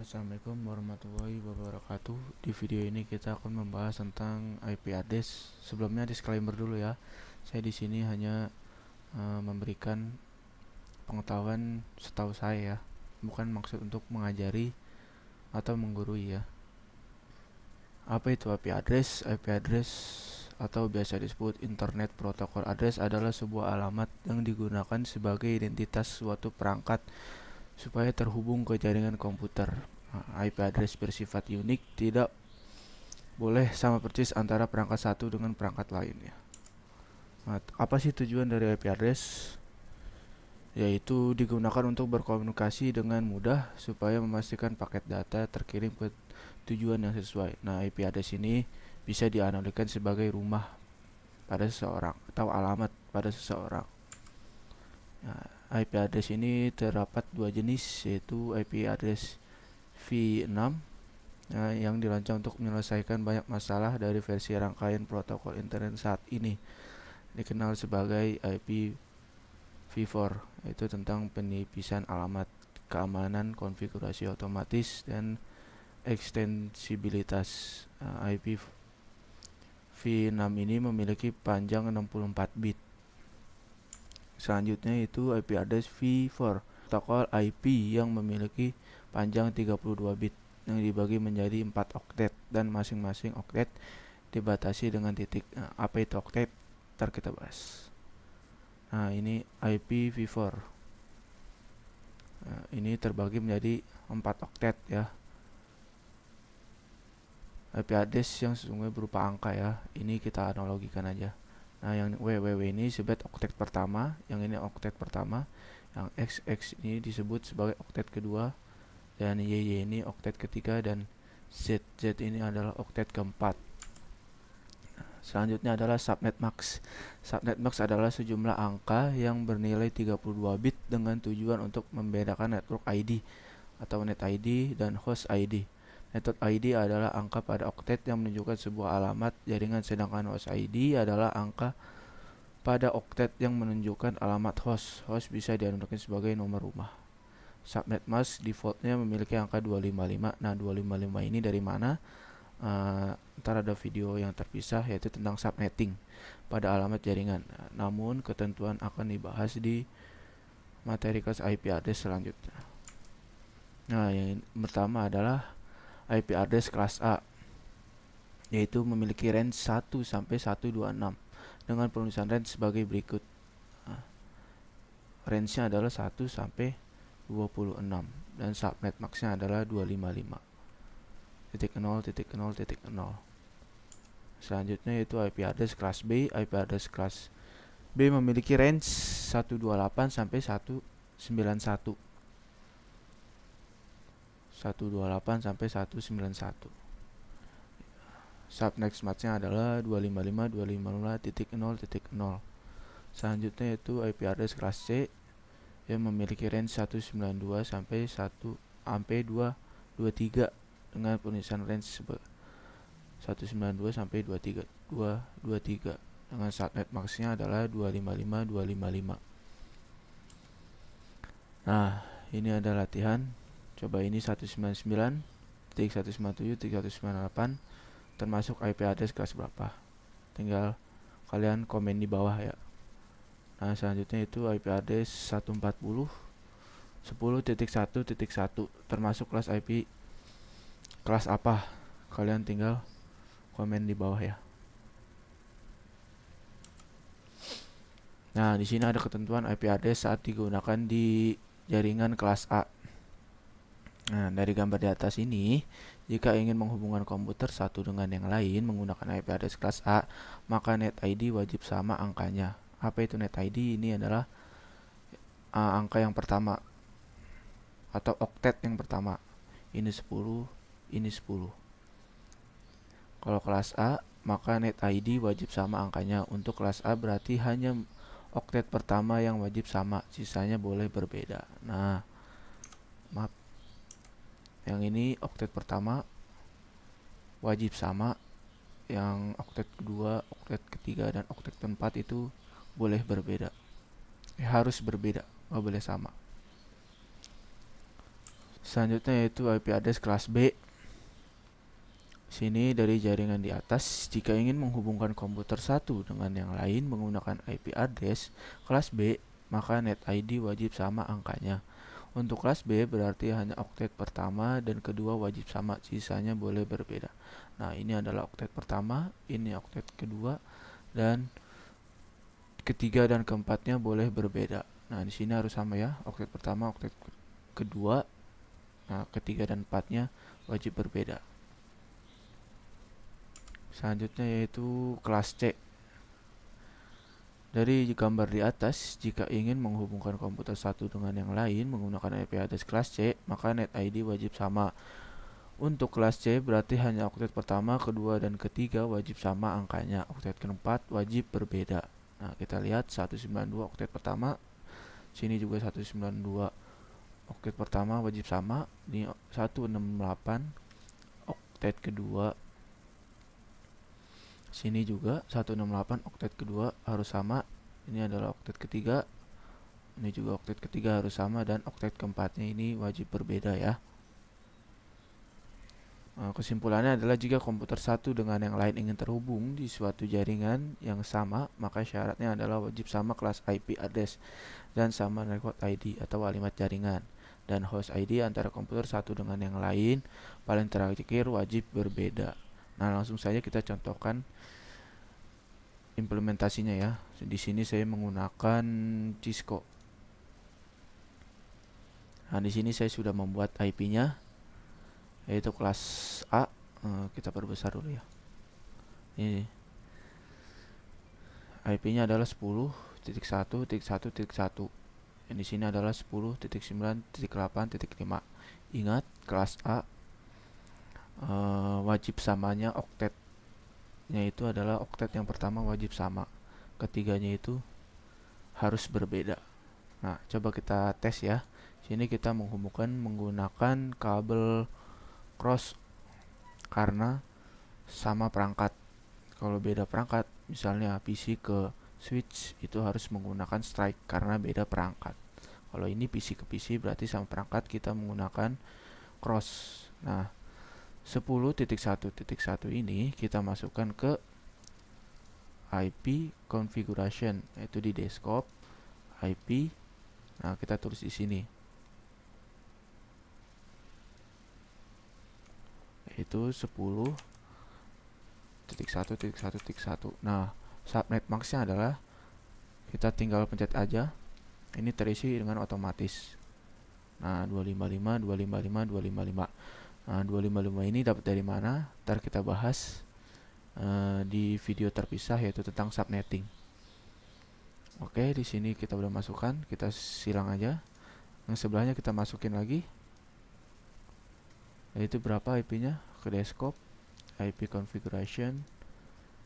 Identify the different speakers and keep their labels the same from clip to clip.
Speaker 1: Assalamualaikum warahmatullahi wabarakatuh. Di video ini kita akan membahas tentang IP address. Sebelumnya disclaimer dulu ya. Saya di sini hanya memberikan pengetahuan setahu saya ya. Bukan maksud untuk mengajari atau menggurui ya. Apa itu IP address? IP address atau biasa disebut Internet Protocol Address adalah sebuah alamat yang digunakan sebagai identitas suatu perangkat supaya terhubung ke jaringan komputer. IP address bersifat unik, tidak boleh sama persis antara perangkat satu dengan perangkat lainnya. Nah, apa sih tujuan dari IP address? Yaitu digunakan untuk berkomunikasi dengan mudah supaya memastikan paket data terkirim ke tujuan yang sesuai. Nah, IP address ini bisa dianalogikan sebagai rumah pada seseorang atau alamat pada seseorang. Nah, IP address ini terdapat dua jenis, yaitu IP address v6 yang dirancang untuk menyelesaikan banyak masalah dari versi rangkaian protokol internet saat ini, dikenal sebagai IPv4, yaitu tentang penipisan alamat, keamanan, konfigurasi otomatis, dan ekstensibilitas. IPv6 ini memiliki panjang 64 bit. Selanjutnya itu IP address v4, protokol IP yang memiliki panjang 32 bit yang dibagi menjadi 4 oktet dan masing-masing oktet dibatasi dengan titik. Nah, apa itu oktet? Ntar kita bahas. Nah, ini IPv4. Nah, ini terbagi menjadi 4 oktet ya. IP address yang sesungguhnya berupa angka ya. Ini kita analogikan aja. Nah, yang WWW ini disebut oktet pertama, yang ini oktet pertama, yang XX ini disebut sebagai oktet kedua, dan YY ini oktet ketiga, dan ZZ ini adalah oktet keempat. Selanjutnya adalah subnet max. Subnet max adalah sejumlah angka yang bernilai 32 bit dengan tujuan untuk membedakan network ID atau net ID dan host ID. Network ID adalah angka pada oktet yang menunjukkan sebuah alamat jaringan, sedangkan host ID adalah angka pada oktet yang menunjukkan alamat host. Host bisa dianalogikan sebagai nomor rumah. Subnet mask defaultnya memiliki angka 255. Nah, 255 ini dari mana? Ntar ada video yang terpisah yaitu tentang subnetting pada alamat jaringan. Namun ketentuan akan dibahas di materi kelas IP address selanjutnya. Nah, yang pertama adalah IP address kelas A, yaitu memiliki range 1 sampai 126 dengan penulisan range sebagai berikut. Range-nya adalah 1 sampai 26 dan subnet max-nya adalah 255. 0.0.0.0. Selanjutnya yaitu IP address kelas B. IP address kelas B memiliki range 128 sampai 191. 128 sampai 191. Subnet max-nya adalah 255.250.0.0. Selanjutnya yaitu IP address kelas C yang memiliki range 192 sampai 223 dengan penulisan range 192 sampai 223 dengan subnet max-nya adalah 255.255. Nah, ini ada latihan. Coba ini 199.197.198 termasuk IP address kelas berapa. Tinggal kalian komen di bawah ya. Nah, selanjutnya itu IP address 140 10.1.1 termasuk kelas IP kelas apa? Kalian tinggal komen di bawah ya. Nah, di sini ada ketentuan IP address saat digunakan di jaringan kelas A. Nah, dari gambar di atas ini, jika ingin menghubungkan komputer satu dengan yang lain menggunakan IP address kelas A, maka net ID wajib sama angkanya. Apa itu net ID? Ini adalah angka yang pertama atau oktet yang pertama. Ini 10, ini 10. Kalau kelas A, maka net ID wajib sama angkanya. Untuk kelas A berarti hanya oktet pertama yang wajib sama, sisanya boleh berbeda. Nah, maaf. Yang ini oktet pertama wajib sama, yang oktet kedua, oktet ketiga, dan oktet keempat itu boleh berbeda. Harus berbeda, nggak boleh sama. Selanjutnya yaitu IP address kelas B. Sini dari jaringan di atas, jika ingin menghubungkan komputer satu dengan yang lain menggunakan IP address kelas B, maka net ID wajib sama angkanya. Untuk kelas B berarti hanya oktet pertama dan kedua wajib sama, sisanya boleh berbeda. Nah, ini adalah oktet pertama, ini oktet kedua, dan ketiga dan keempatnya boleh berbeda. Nah, di sini harus sama ya, oktet pertama, oktet kedua, nah ketiga dan empatnya wajib berbeda. Selanjutnya yaitu kelas C. Dari gambar di atas, jika ingin menghubungkan komputer satu dengan yang lain menggunakan IP address kelas C, maka net ID wajib sama. Untuk kelas C berarti hanya oktet pertama, kedua, dan ketiga wajib sama angkanya. Oktet keempat wajib berbeda. Nah, kita lihat 192 oktet pertama, sini juga 192 oktet pertama wajib sama. Ini 168 oktet kedua, sini juga 168 oktet kedua harus sama. Ini adalah oktet ketiga, ini juga oktet ketiga harus sama, dan oktet keempatnya ini wajib berbeda ya. Kesimpulannya adalah jika komputer satu dengan yang lain ingin terhubung di suatu jaringan yang sama, maka syaratnya adalah wajib sama kelas IP address dan sama network ID atau alimat jaringan, dan host ID antara komputer satu dengan yang lain paling terakhir wajib berbeda. Nah, langsung saja kita contohkan implementasinya ya. Di sini saya menggunakan Cisco. Nah, di sini saya sudah membuat IP-nya yaitu kelas A. Kita perbesar dulu ya. Ini IP-nya adalah 10.1.1.1. Yang di sini adalah 10.9.8.5. Ingat, kelas A wajib samanya oktetnya itu adalah oktet yang pertama wajib sama, ketiganya itu harus berbeda. Nah, coba kita tes ya. Sini kita menghubungkan menggunakan kabel cross karena sama perangkat. Kalau beda perangkat, misalnya PC ke switch, itu harus menggunakan strike karena beda perangkat. Kalau ini PC ke PC berarti sama perangkat, kita menggunakan cross. Nah, 10.1.1 ini kita masukkan ke IP configuration, yaitu di desktop IP. Nah, kita tulis di sini yaitu 10.1.1.1. Nah, subnet max-nya adalah kita tinggal pencet aja. Ini terisi dengan otomatis. Nah, 255, 255, 255. Nah, 255 ini dapat dari mana? Ntar kita bahas di video terpisah yaitu tentang subnetting. Oke, di sini kita udah masukkan, kita silang aja. Yang sebelahnya kita masukin lagi. Yaitu berapa IP-nya? Ke desktop IP configuration.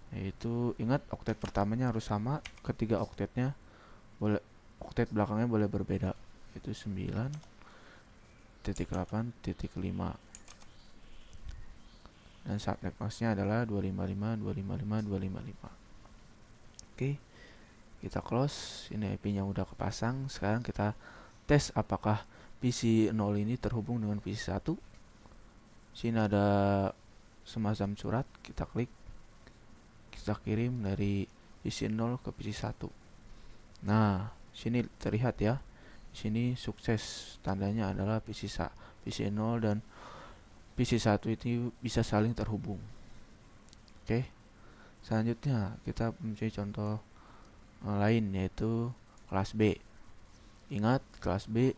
Speaker 1: Yaitu ingat oktet pertamanya harus sama, ketiga oktetnya boleh, oktet belakangnya boleh berbeda. Itu 9.8.5. Dan subnet max-nya adalah 255, 255, 255. Oke, kita close. Ini IP-nya udah kepasang. Sekarang kita tes apakah PC 0 ini terhubung dengan PC 1. Sini ada semacam surat, kita klik, kita kirim dari PC 0 ke PC 1. Nah, sini terlihat ya. Sini sukses, tandanya adalah PC 0 dan PC 1 itu bisa saling terhubung. Oke. Selanjutnya kita mencari contoh lain yaitu kelas B. Ingat, kelas B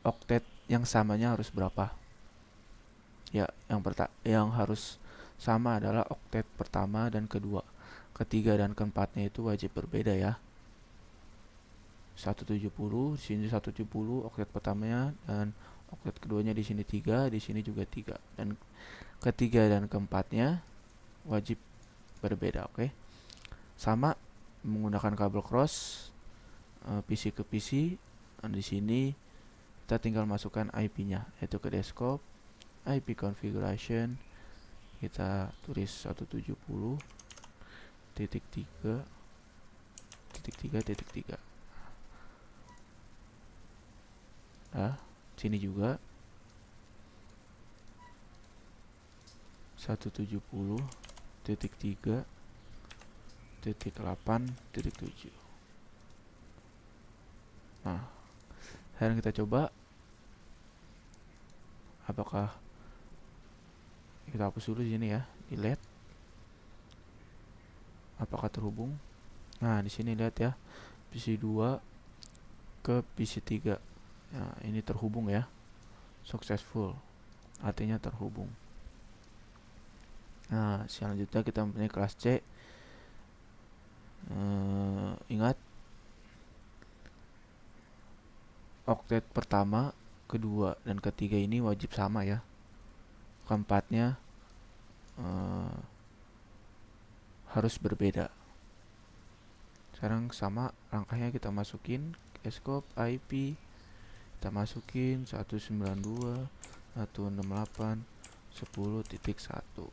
Speaker 1: oktet yang samanya harus berapa? Ya, yang harus sama adalah oktet pertama dan kedua. Ketiga dan keempatnya itu wajib berbeda ya. 170, di sini 170 oktet pertamanya, dan oktet keduanya di sini 3, di sini juga 3. Dan ketiga dan keempatnya wajib berbeda, oke? Sama menggunakan kabel cross PC ke PC. Dan di sini kita tinggal masukkan IP-nya yaitu ke desktop IP configuration, kita tulis 170.3.3.3. Nah, Sini juga 170.3.8.7. Nah, sekarang kita coba apakah kita hapus dulu di sini ya, delete. Apakah terhubung? Nah, di sini lihat ya, PC 2 ke PC 3. Nah, ini terhubung ya. Successful. Artinya terhubung. Nah, selanjutnya kita mempunyai kelas C. Ingat, oktet pertama, kedua, dan ketiga ini wajib sama ya. Keempatnya harus berbeda. Sekarang sama langkahnya, kita masukin ke scope IP, kita masukin 192.168.10.1.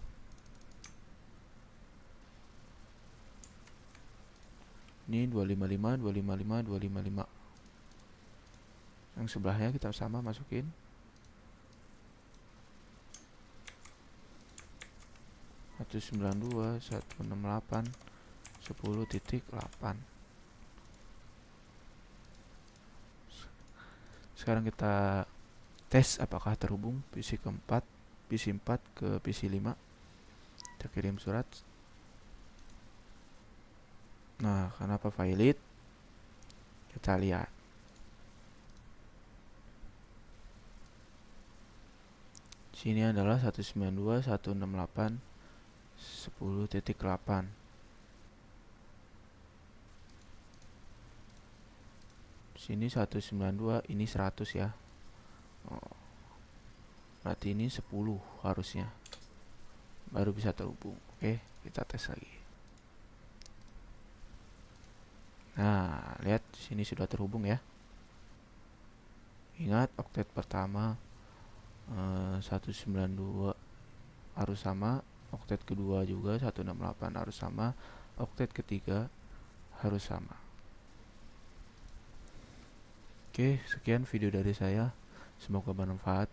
Speaker 1: Ini 255.255.255. Yang sebelahnya kita sama masukin 192.168.10.8. Sekarang kita tes apakah terhubung PC keempat, PC 4 ke PC 5. Kita kirim surat. Nah, kenapa valid? Kita lihat. Sini adalah 192.168.10.8. Sini 192, ini 100 ya. Berarti ini 10 harusnya. Baru bisa terhubung. Oke, kita tes lagi. Nah, lihat sini sudah terhubung ya. Ingat, oktet pertama 192 harus sama, oktet kedua juga 168 harus sama, oktet ketiga harus sama. Oke, sekian video dari saya. Semoga bermanfaat.